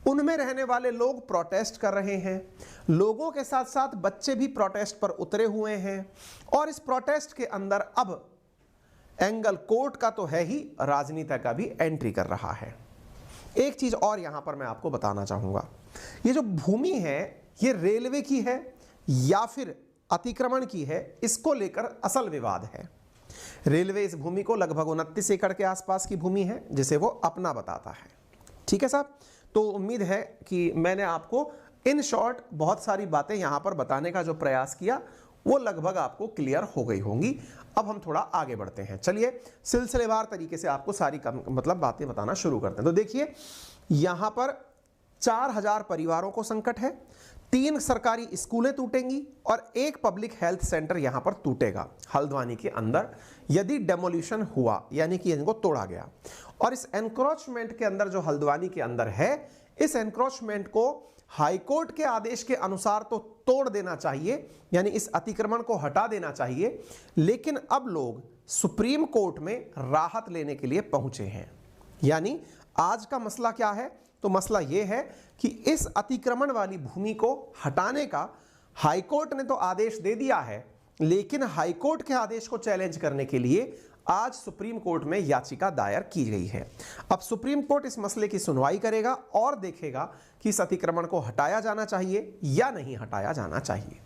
उनमें रहने वाले लोग प्रोटेस्ट कर रहे हैं, लोगों के साथ साथ बच्चे भी प्रोटेस्ट पर उतरे हुए हैं और इस प्रोटेस्ट के अंदर अब एंगल कोर्ट का तो है ही, राजनीति का भी एंट्री कर रहा है। एक चीज और यहां पर मैं आपको बताना चाहूंगा, ये जो भूमि है ये रेलवे की है या फिर अतिक्रमण की है, इसको लेकर असल विवाद है। रेलवे इस भूमि को लगभग 29 एकड़ के आसपास की भूमि है जिसे वो अपना बताता है। ठीक है साहब, तो उम्मीद है कि मैंने आपको इन शॉर्ट बहुत सारी बातें यहां पर बताने का जो प्रयास किया वो लगभग आपको क्लियर हो गई होंगी। अब हम थोड़ा आगे बढ़ते हैं, चलिए सिलसिलेवार तरीके से आपको सारी बातें बताना शुरू करते हैं। तो देखिए यहां पर 4000 परिवारों को संकट है, 3 सरकारी स्कूलें टूटेंगी और 1 पब्लिक हेल्थ सेंटर यहां पर टूटेगा हल्द्वानी के अंदर यदि डेमोलिशन हुआ, यानी कि इनको तोड़ा गया। और इस एनक्रोचमेंट के अंदर जो हल्द्वानी के अंदर है, इस एनक्रोचमेंट को हाईकोर्ट के आदेश के अनुसार तो तोड़ देना चाहिए, यानी इस अतिक्रमण को हटा देना चाहिए, लेकिन अब लोग सुप्रीम कोर्ट में राहत लेने के लिए पहुंचे हैं। यानी आज का मसला क्या है, तो मसला यह है कि इस अतिक्रमण वाली भूमि को हटाने का हाईकोर्ट ने तो आदेश दे दिया है, लेकिन हाईकोर्ट के आदेश को चैलेंज करने के लिए आज सुप्रीम कोर्ट में याचिका दायर की गई है। अब सुप्रीम कोर्ट इस मसले की सुनवाई करेगा और देखेगा कि इस अतिक्रमण को हटाया जाना चाहिए या नहीं हटाया जाना चाहिए।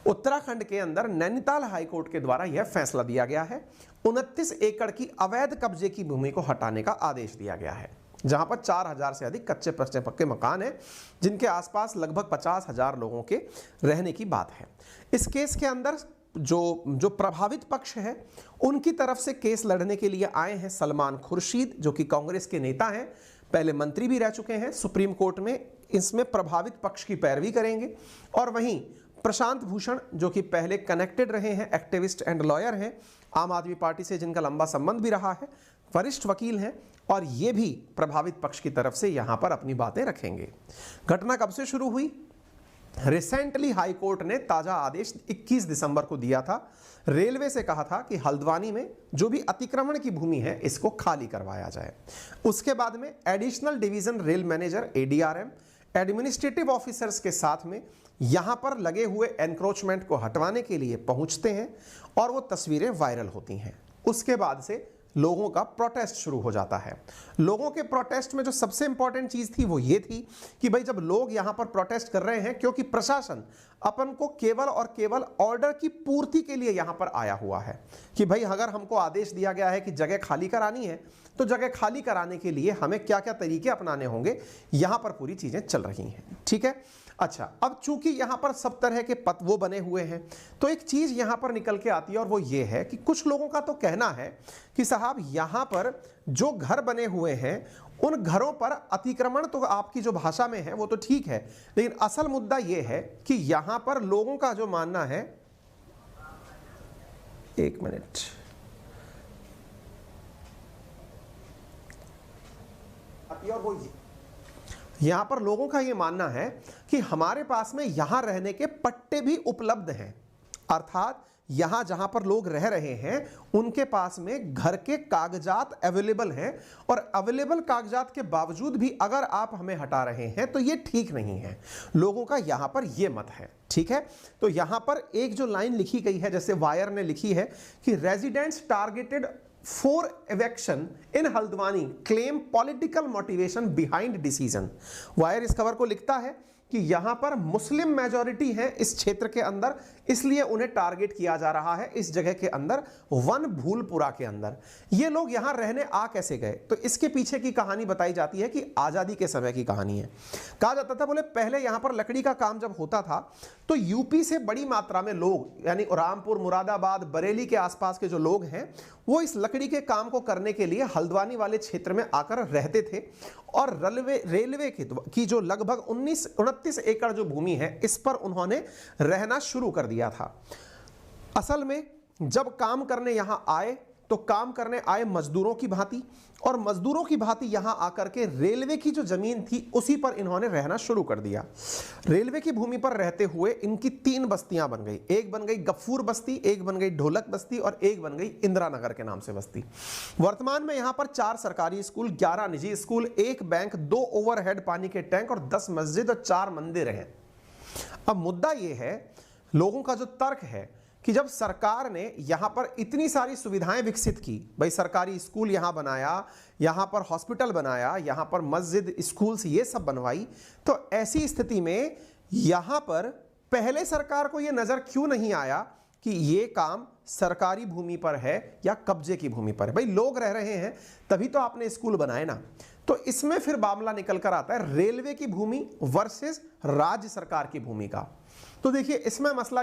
उत्तराखंड के अंदर नैनीताल हाईकोर्ट के द्वारा यह फैसला दिया गया है, 29 एकड़ की अवैध कब्जे की भूमि को हटाने का आदेश दिया गया है, जहां पर 4000 से अधिक कच्चे पक्के मकान हैं, जिनके आसपास लगभग 50,000 लोगों के रहने की बात है। इस केस के अंदर जो प्रभावित पक्ष है उनकी तरफ से केस लड़ने के लिए आए हैं सलमान खुर्शीद, जो कि कांग्रेस के नेता हैं, पहले मंत्री भी रह चुके हैं सुप्रीम कोर्ट में, इसमें प्रभावित पक्ष की पैरवी करेंगे। और वहीं प्रशांत भूषण, जो कि पहले कनेक्टेड रहे हैं, एक्टिविस्ट एंड लॉयर हैं, आम आदमी पार्टी से जिनका लंबा संबंध भी रहा है, वरिष्ठ वकील हैं, और ये भी प्रभावित पक्ष की तरफ से यहां पर अपनी बातें रखेंगे। घटना कब से शुरू हुई? रिसेंटली हाई कोर्ट ने ताजा आदेश 21 दिसंबर को दिया था, रेलवे से कहा था कि हल्द्वानी में जो भी अतिक्रमण की भूमि है इसको खाली करवाया जाए। उसके बाद में additional division rail manager ADRM administrative officers के साथ में यहां पर लगे हुए एनक्रोचमेंट को हटवाने के लिए पहुंचते हैं और वो तस्वीरें वायरल होती हैं। उसके बाद से लोगों का प्रोटेस्ट शुरू हो जाता है। लोगों के प्रोटेस्ट में जो सबसे इंपॉर्टेंट चीज थी वो ये थी कि भाई जब लोग यहां पर प्रोटेस्ट कर रहे हैं, क्योंकि प्रशासन अपन को केवल और केवल ऑर्डर की पूर्ति के लिए यहां पर आया हुआ है कि भाई अगर हमको आदेश दिया गया है कि जगह खाली करानी है तो जगह खाली कराने के लिए हमें क्या क्या तरीके अपनाने होंगे, यहां पर पूरी चीजें चल रही हैं। ठीक है, अच्छा, अब चूंकि यहां पर सब तरह के पद वो बने हुए हैं, तो एक चीज यहां पर निकल के आती है और वो ये है कि कुछ लोगों का तो कहना है कि साहब यहां पर जो घर बने हुए हैं उन घरों पर अतिक्रमण तो आपकी जो भाषा में है वो तो ठीक है, लेकिन असल मुद्दा ये है कि यहां पर लोगों का जो मानना है, एक मिनट, और वो यहां पर लोगों का यह मानना है कि हमारे पास में यहां रहने के पट्टे भी उपलब्ध हैं, अर्थात यहां जहां पर लोग रह रहे हैं उनके पास में घर के कागजात अवेलेबल हैं, और अवेलेबल कागजात के बावजूद भी अगर आप हमें हटा रहे हैं तो यह ठीक नहीं है। लोगों का यहां पर यह मत है। ठीक है, तो यहां पर एक जो लाइन लिखी गई है, जैसे वायर ने लिखी है कि residents targeted for eviction in Haldwani claim political motivation behind decision. Wire इस खबर को लिखता है कि यहां पर मुस्लिम मेजॉरिटी है इस क्षेत्र के अंदर, इसलिए उन्हें टारगेट किया जा रहा है इस जगह के अंदर, वन भूलपुरा के अंदर। ये लोग यहां रहने आ कैसे गए? तो इसके पीछे की कहानी बताई जाती है कि आजादी के समय की कहानी है। कहा जाता था, बोले पहले यहां पर लकड़ी का काम जब होता था तो यूपी से बड़ी मात्रा में लोग, यानी रामपुर, मुरादाबाद, बरेली के आसपास के जो लोग हैं, वो इस लकड़ी के काम को करने के लिए हल्द्वानी वाले क्षेत्र में आकर रहते थे, और रेलवे की जो लगभग 29 एकड़ जो भूमि है इस पर उन्होंने रहना शुरू कर दिया था। असल में जब काम करने यहां आए तो काम करने आए मजदूरों की भांति, और मजदूरों की भांति यहां आकर के रेलवे की जो जमीन थी उसी पर इन्होंने रहना शुरू कर दिया। रेलवे की भूमि पर रहते हुए इनकी 3 बस्तियां बन गई। एक बन गई गफूर बस्ती, एक बन गई ढोलक बस्ती और एक बन गई इंदिरा नगर के नाम से बस्ती। वर्तमान में यहां पर 4 सरकारी स्कूल, 11 निजी स्कूल, 1 बैंक, 2 ओवरहेड पानी के टैंक और 10 मस्जिद और 4 मंदिर हैं। अब मुद्दा यह है, लोगों का जो तर्क है कि जब सरकार ने यहां पर इतनी सारी सुविधाएं विकसित की, भाई सरकारी स्कूल यहां बनाया, यहां पर हॉस्पिटल बनाया, यहां पर मस्जिद, स्कूल्स ये सब बनवाई, तो ऐसी स्थिति में यहां पर पहले सरकार को यह नजर क्यों नहीं आया कि यह काम सरकारी भूमि पर है या कब्जे की भूमि पर है? भाई लोग रह रहे हैं तभी तो आपने स्कूल बनाए ना। तो इसमें फिर मामला निकल कर आता है रेलवे की भूमि वर्सेस राज्य सरकार की भूमि का। तो देखिए इसमें मसला